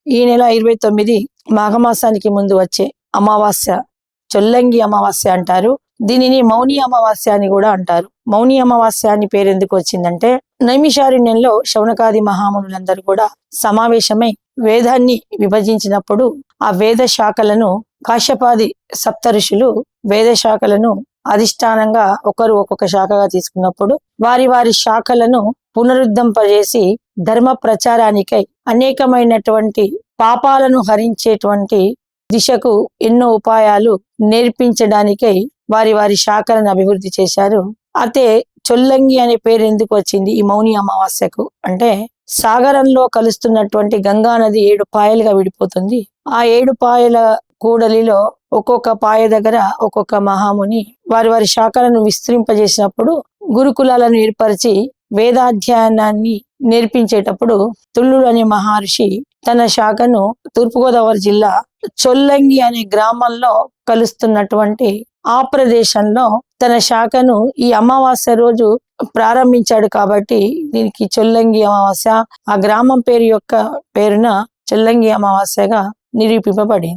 ఈ నెల 29 మాఘమాసానికి ముందు వచ్చే అమావాస్య చొల్లంగి అమావాస్య అంటారు. దీనిని మౌని అమావాస్య అని కూడా అంటారు. మౌని అమావాస్య అని పేరు ఎందుకు వచ్చిందంటే, నైమిషారణ్యంలో శౌనకాది మహామునులందరూ కూడా సమావేశమై వేదాన్ని విభజించినప్పుడు ఆ వేద శాఖలను కాశ్యపాది సప్త ఋషులు వేద శాఖలను అధిష్టానంగా ఒకరు ఒక్కొక్క శాఖగా తీసుకున్నప్పుడు వారి వారి శాఖలను పునరుద్ధంపజేసి ధర్మ ప్రచారానికై అనేకమైనటువంటి పాపాలను హరించేటువంటి దిశకు ఎన్నో ఉపాయాలు నేర్పించడానికై వారి వారి శాఖలను అభివృద్ధి చేశారు. అయితే చొల్లంగి అనే పేరు ఎందుకు వచ్చింది ఈ మౌని అమావాస్యకు అంటే, సాగరంలో కలుస్తున్నటువంటి గంగా నది 7 పాయలుగా విడిపోతుంది. ఆ 7 పాయల కూడలిలో ఒక్కొక్క పాయ దగ్గర ఒక్కొక్క మహాముని వారి వారి శాఖలను విస్తరింపజేసినప్పుడు గురుకులాలను ఏర్పరిచి వేదాధ్యయనాన్ని నేర్పించేటప్పుడు తుళ్ళుడు అనే మహర్షి తన శాఖను తూర్పుగోదావరి జిల్లా చొల్లంగి అనే గ్రామంలో కలుస్తున్నటువంటి ఆ ప్రదేశంలో తన శాఖను ఈ అమావాస్య రోజు ప్రారంభించాడు. కాబట్టి దీనికి చొల్లంగి అమావాస్య, ఆ గ్రామం పేరున చొల్లంగి అమావాస్యగా నిరూపింపబడింది.